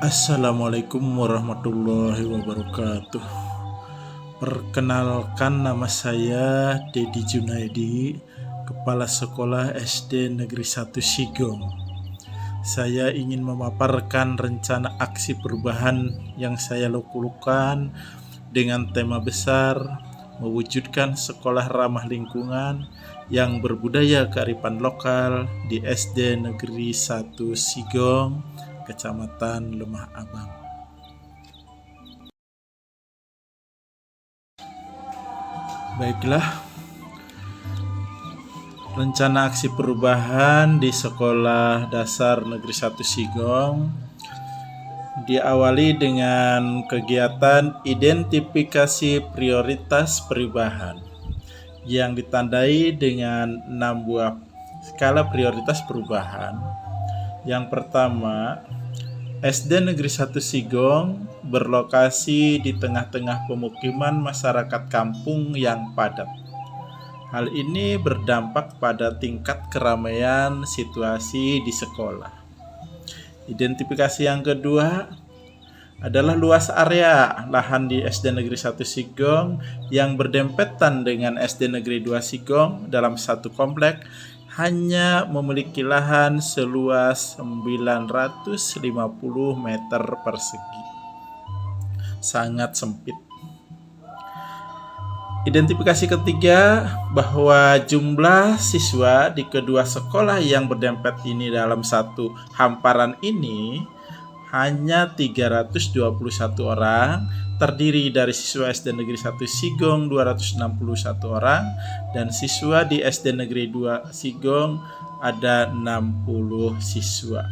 Assalamualaikum warahmatullahi wabarakatuh. Perkenalkan, nama saya Dedi Junaidi, Kepala Sekolah SD Negeri 1 Sigong. Saya ingin memaparkan rencana aksi perubahan yang saya lakukan dengan tema besar mewujudkan sekolah ramah lingkungan yang berbudaya kearifan lokal di SD Negeri 1 Sigong, Kecamatan Lemah Abang. Baiklah, rencana aksi perubahan di Sekolah Dasar Negeri 1 Sigong diawali dengan kegiatan identifikasi prioritas perubahan yang ditandai dengan 6 buah skala prioritas perubahan. Yang pertama, SD Negeri 1 Sigong berlokasi di tengah-tengah pemukiman masyarakat kampung yang padat. Hal ini berdampak pada tingkat keramaian situasi di sekolah. Identifikasi yang kedua adalah luas area lahan di SD Negeri 1 Sigong yang berdempetan dengan SD Negeri 2 Sigong dalam satu komplek hanya memiliki lahan seluas 950 meter persegi. Sangat sempit. Identifikasi ketiga bahwa jumlah siswa di kedua sekolah yang berdempet ini dalam satu hamparan ini hanya 321 orang, terdiri dari siswa SD Negeri 1 Sigong 261 orang dan siswa di SD Negeri 2 Sigong ada 60 siswa.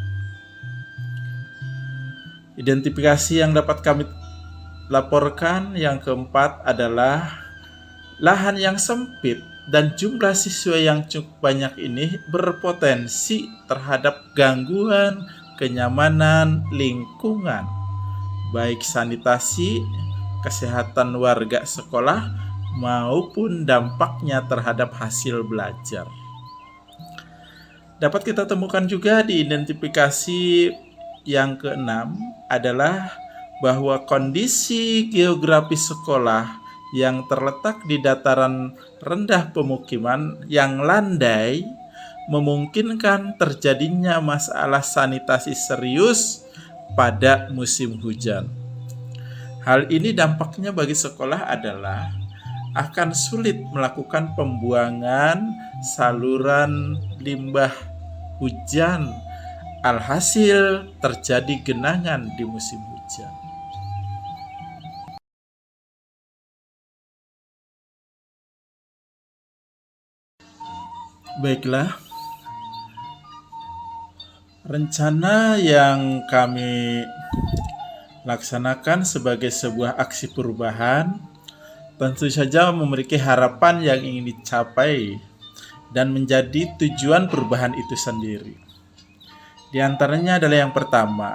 Identifikasi yang dapat kami laporkan yang keempat adalah lahan yang sempit dan jumlah siswa yang cukup banyak ini berpotensi terhadap gangguan kenyamanan lingkungan, baik sanitasi, kesehatan warga sekolah, maupun dampaknya terhadap hasil belajar. Dapat kita temukan juga di identifikasi yang keenam adalah bahwa kondisi geografis sekolah yang terletak di dataran rendah pemukiman yang landai memungkinkan terjadinya masalah sanitasi serius pada musim hujan. Hal ini dampaknya bagi sekolah adalah akan sulit melakukan pembuangan saluran limbah hujan, alhasil terjadi genangan di musim hujan. Baiklah, rencana yang kami laksanakan sebagai sebuah aksi perubahan tentu saja memiliki harapan yang ingin dicapai dan menjadi tujuan perubahan itu sendiri. Di antaranya adalah yang pertama,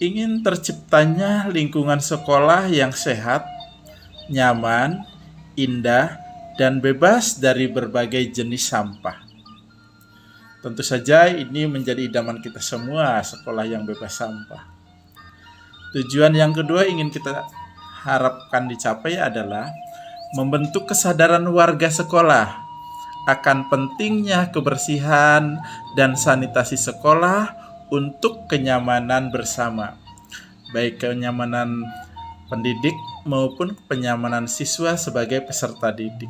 ingin terciptanya lingkungan sekolah yang sehat, nyaman, indah, dan bebas dari berbagai jenis sampah. Tentu saja ini menjadi idaman kita semua, sekolah yang bebas sampah. Tujuan yang kedua ingin kita harapkan dicapai adalah membentuk kesadaran warga sekolah akan pentingnya kebersihan dan sanitasi sekolah untuk kenyamanan bersama, baik kenyamanan pendidik maupun kenyamanan siswa sebagai peserta didik.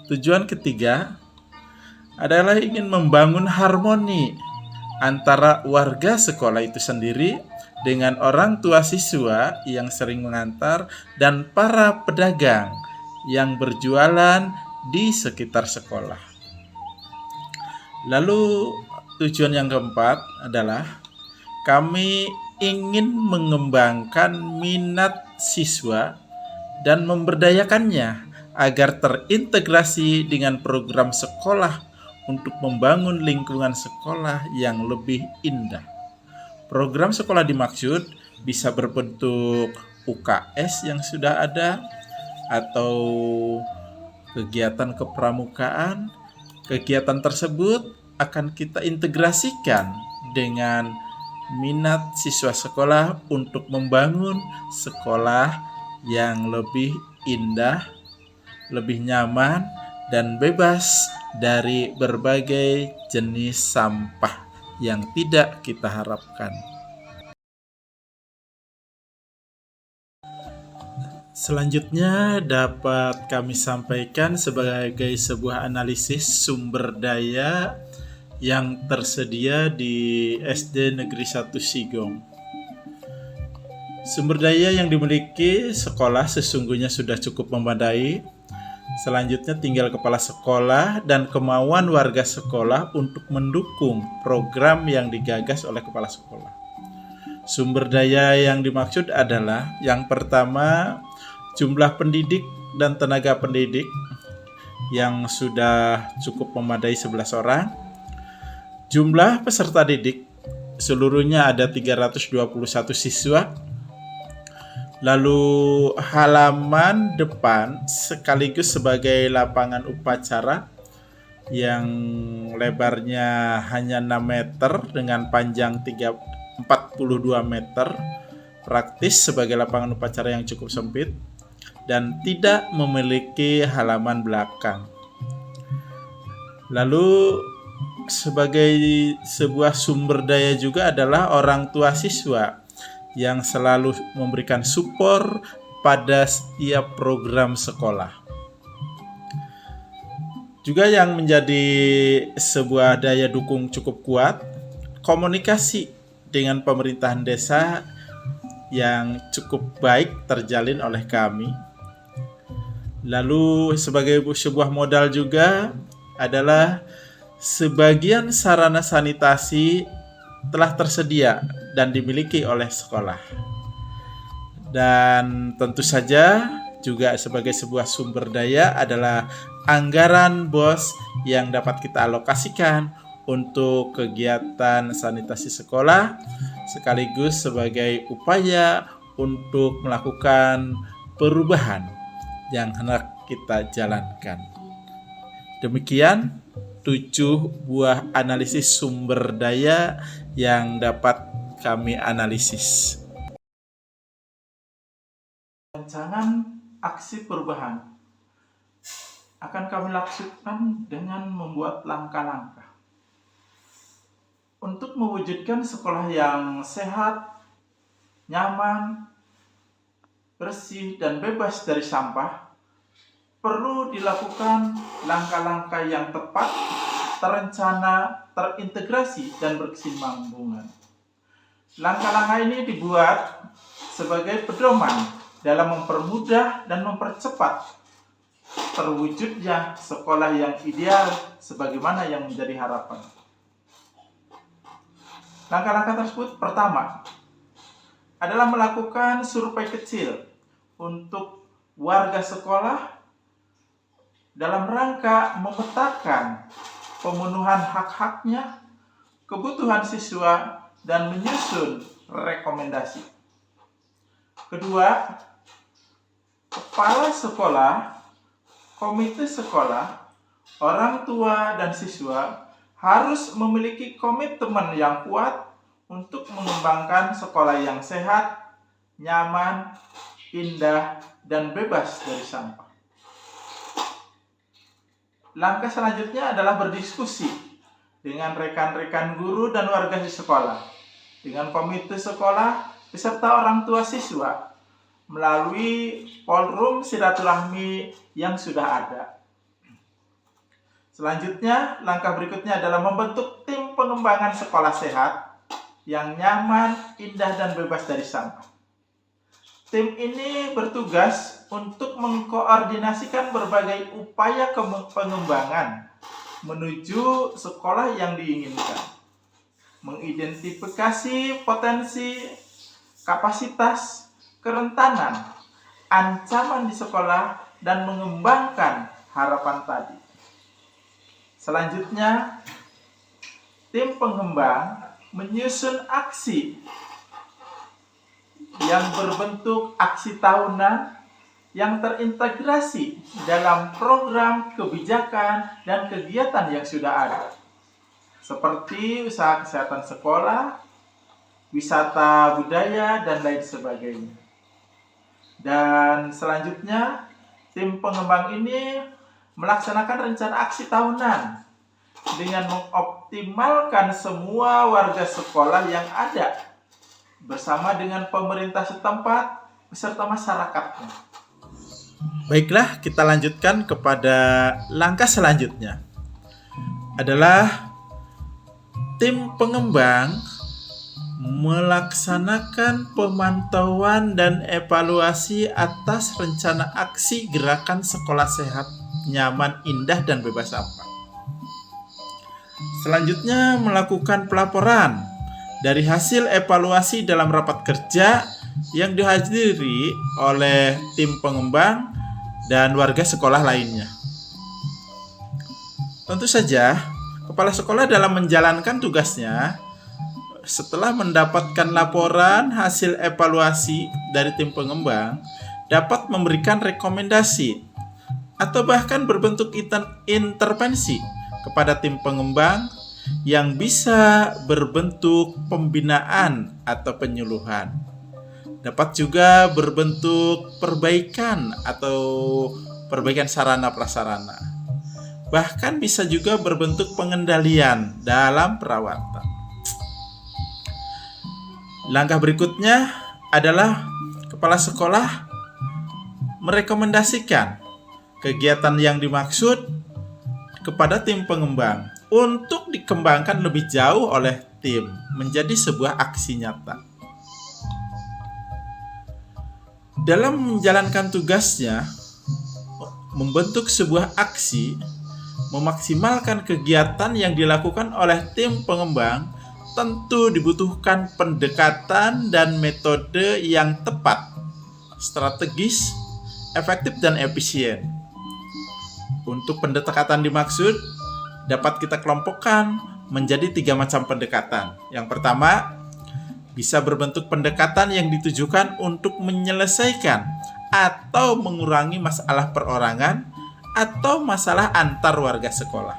Tujuan ketiga adalah ingin membangun harmoni antara warga sekolah itu sendiri dengan orang tua siswa yang sering mengantar dan para pedagang yang berjualan di sekitar sekolah. Lalu tujuan yang keempat adalah kami ingin mengembangkan minat siswa dan memberdayakannya agar terintegrasi dengan program sekolah untuk membangun lingkungan sekolah yang lebih indah. Program sekolah dimaksud bisa berbentuk UKS yang sudah ada atau kegiatan kepramukaan. Kegiatan tersebut akan kita integrasikan dengan minat siswa sekolah untuk membangun sekolah yang lebih indah, lebih nyaman, dan bebas dari berbagai jenis sampah yang tidak kita harapkan. Selanjutnya dapat kami sampaikan sebagai sebuah analisis sumber daya yang tersedia di SD Negeri 1 Sigong. Sumber daya yang dimiliki sekolah sesungguhnya sudah cukup memadai. Selanjutnya tinggal kepala sekolah dan kemauan warga sekolah untuk mendukung program yang digagas oleh kepala sekolah. Sumber daya yang dimaksud adalah yang pertama, jumlah pendidik dan tenaga pendidik yang sudah cukup memadai 11 orang. Jumlah peserta didik seluruhnya ada 321 siswa. Lalu halaman depan sekaligus sebagai lapangan upacara yang lebarnya hanya 6 meter dengan panjang 42 meter, praktis sebagai lapangan upacara yang cukup sempit dan tidak memiliki halaman belakang. Lalu sebagai sebuah sumber daya juga adalah orang tua siswa yang selalu memberikan support pada setiap program sekolah. Juga yang menjadi sebuah daya dukung cukup kuat, komunikasi dengan pemerintahan desa yang cukup baik terjalin oleh kami. Lalu sebagai sebuah modal juga adalah sebagian sarana sanitasi telah tersedia dan dimiliki oleh sekolah. Dan tentu saja juga sebagai sebuah sumber daya adalah anggaran BOS yang dapat kita alokasikan untuk kegiatan sanitasi sekolah sekaligus sebagai upaya untuk melakukan perubahan yang hendak kita jalankan. Demikian 7 buah analisis sumber daya yang dapat kami analisis. Rancangan aksi perubahan akan kami lakukan dengan membuat langkah-langkah untuk mewujudkan sekolah yang sehat, nyaman, bersih, dan bebas dari sampah. Perlu dilakukan langkah-langkah yang tepat, terencana, terintegrasi, dan berkesinambungan. Langkah-langkah ini dibuat sebagai pedoman dalam mempermudah dan mempercepat terwujudnya sekolah yang ideal sebagaimana yang menjadi harapan. Langkah-langkah tersebut pertama adalah melakukan survei kecil untuk warga sekolah dalam rangka memetakan pemenuhan hak-haknya, kebutuhan siswa, dan menyusun rekomendasi. Kedua, kepala sekolah, komite sekolah, orang tua, dan siswa harus memiliki komitmen yang kuat untuk mengembangkan sekolah yang sehat, nyaman, indah, dan bebas dari sampah. Langkah selanjutnya adalah berdiskusi dengan rekan-rekan guru dan warga di sekolah, dengan komite sekolah beserta orang tua siswa melalui forum silaturahmi yang sudah ada. Selanjutnya, langkah berikutnya adalah membentuk tim pengembangan sekolah sehat yang nyaman, indah, dan bebas dari sampah. Tim ini bertugas untuk mengkoordinasikan berbagai upaya pengembangan menuju sekolah yang diinginkan, mengidentifikasi potensi, kapasitas, kerentanan, ancaman di sekolah, dan mengembangkan harapan tadi. Selanjutnya, tim pengembang menyusun aksi yang berbentuk aksi tahunan yang terintegrasi dalam program, kebijakan, dan kegiatan yang sudah ada, seperti usaha kesehatan sekolah, wisata budaya, dan lain sebagainya. Dan selanjutnya, tim pengembang ini melaksanakan rencana aksi tahunan dengan mengoptimalkan semua warga sekolah yang ada bersama dengan pemerintah setempat beserta masyarakatnya. Baiklah, kita lanjutkan kepada langkah selanjutnya. Adalah tim pengembang melaksanakan pemantauan dan evaluasi atas rencana aksi gerakan sekolah sehat, nyaman, indah, dan bebas sampah. Selanjutnya, melakukan pelaporan dari hasil evaluasi dalam rapat kerja yang dihadiri oleh tim pengembang dan warga sekolah lainnya. Tentu saja, kepala sekolah dalam menjalankan tugasnya setelah mendapatkan laporan hasil evaluasi dari tim pengembang dapat memberikan rekomendasi atau bahkan berbentuk intervensi kepada tim pengembang yang bisa berbentuk pembinaan atau penyuluhan. Dapat juga berbentuk perbaikan atau perbaikan sarana prasarana. Bahkan bisa juga berbentuk pengendalian dalam perawatan. Langkah berikutnya adalah kepala sekolah merekomendasikan kegiatan yang dimaksud kepada tim pengembang untuk dikembangkan lebih jauh oleh tim menjadi sebuah aksi nyata. Dalam menjalankan tugasnya, membentuk sebuah aksi, memaksimalkan kegiatan yang dilakukan oleh tim pengembang, tentu dibutuhkan pendekatan dan metode yang tepat, strategis, efektif, dan efisien. Untuk pendekatan dimaksud dapat kita kelompokkan menjadi 3 macam pendekatan. Yang pertama, bisa berbentuk pendekatan yang ditujukan untuk menyelesaikan atau mengurangi masalah perorangan atau masalah antar warga sekolah.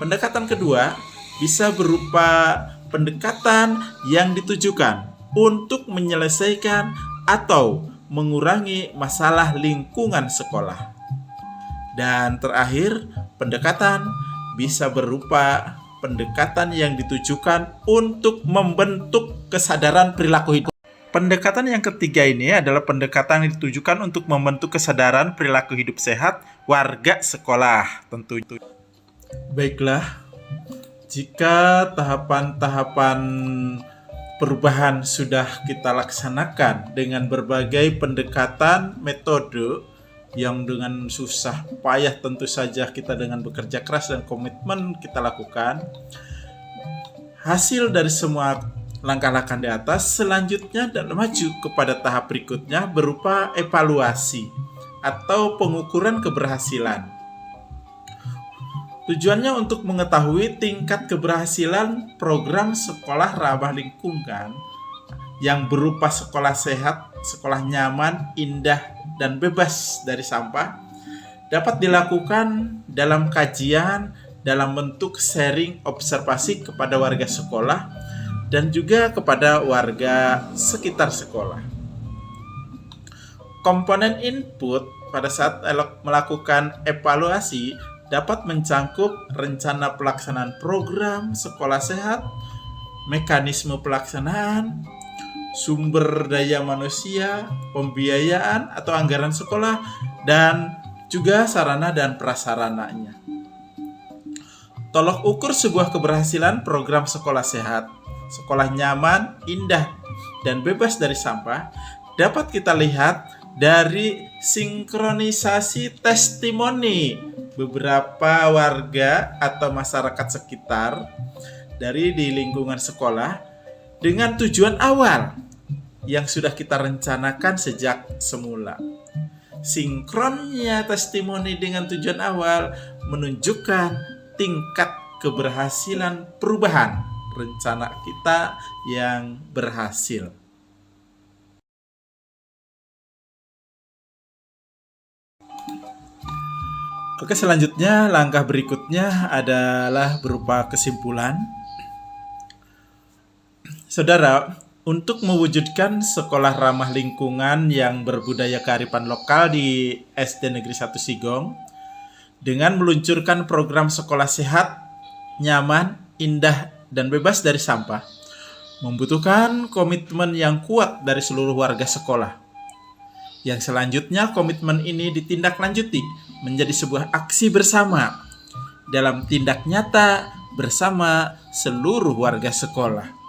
Pendekatan kedua bisa berupa pendekatan yang ditujukan untuk menyelesaikan atau mengurangi masalah lingkungan sekolah. Dan terakhir, pendekatan bisa berupa pendekatan yang ditujukan untuk membentuk kesadaran perilaku hidup. Pendekatan yang ketiga ini adalah pendekatan yang ditujukan untuk membentuk kesadaran perilaku hidup sehat warga sekolah, tentu itu. Baiklah, jika tahapan-tahapan perubahan sudah kita laksanakan dengan berbagai pendekatan metode yang dengan susah payah tentu saja kita dengan bekerja keras dan komitmen kita lakukan, hasil dari semua langkah-langkah di atas selanjutnya dan maju kepada tahap berikutnya berupa evaluasi atau pengukuran keberhasilan. Tujuannya untuk mengetahui tingkat keberhasilan program sekolah ramah lingkungan yang berupa sekolah sehat, sekolah nyaman, indah, dan bebas dari sampah dapat dilakukan dalam kajian dalam bentuk sharing observasi kepada warga sekolah dan juga kepada warga sekitar sekolah. Komponen input pada saat melakukan evaluasi dapat mencangkup rencana pelaksanaan program sekolah sehat, mekanisme pelaksanaan, sumber daya manusia, pembiayaan atau anggaran sekolah, dan juga sarana dan prasarananya. Tolok ukur sebuah keberhasilan program sekolah sehat, sekolah nyaman, indah, dan bebas dari sampah dapat kita lihat dari sinkronisasi testimoni beberapa warga atau masyarakat sekitar dari di lingkungan sekolah dengan tujuan awal yang sudah kita rencanakan sejak semula. Sinkronnya testimoni dengan tujuan awal menunjukkan tingkat keberhasilan perubahan rencana kita yang berhasil. Oke, selanjutnya langkah berikutnya adalah berupa kesimpulan. Saudara, untuk mewujudkan sekolah ramah lingkungan yang berbudaya kearifan lokal di SD Negeri 1 Sigong, dengan meluncurkan program sekolah sehat, nyaman, indah, dan bebas dari sampah, membutuhkan komitmen yang kuat dari seluruh warga sekolah. Yang selanjutnya, komitmen ini ditindaklanjuti menjadi sebuah aksi bersama dalam tindak nyata bersama seluruh warga sekolah.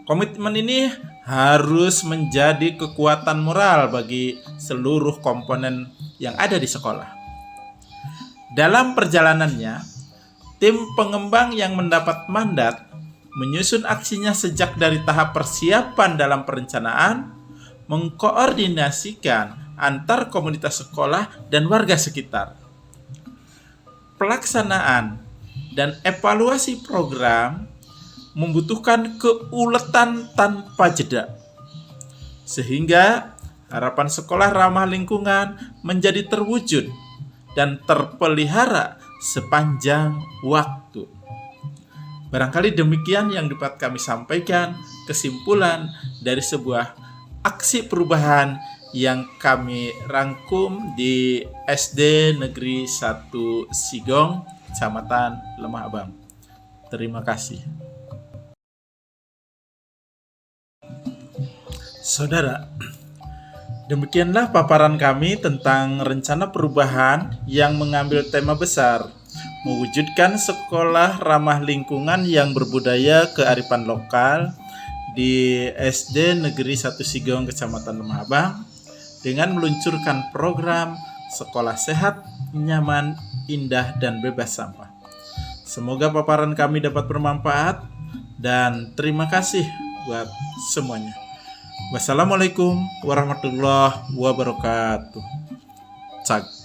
Komitmen ini harus menjadi kekuatan moral bagi seluruh komponen yang ada di sekolah. Dalam perjalanannya, tim pengembang yang mendapat mandat menyusun aksinya sejak dari tahap persiapan dalam perencanaan, mengkoordinasikan antar komunitas sekolah dan warga sekitar. Pelaksanaan dan evaluasi program membutuhkan keuletan tanpa jeda, sehingga harapan sekolah ramah lingkungan menjadi terwujud dan terpelihara sepanjang waktu. Barangkali demikian yang dapat kami sampaikan kesimpulan dari sebuah aksi perubahan yang kami rangkum di SD Negeri 1 Sigong, Kecamatan Lemah Abang. Terima kasih. Saudara, demikianlah paparan kami tentang rencana perubahan yang mengambil tema besar, mewujudkan sekolah ramah lingkungan yang berbudaya kearifan lokal di SD Negeri 1 Sigong, Kecamatan Lemah Abang, dengan meluncurkan program sekolah sehat, nyaman, indah, dan bebas sampah. Semoga paparan kami dapat bermanfaat dan terima kasih buat semuanya. Wassalamualaikum warahmatullahi wabarakatuh. Cak.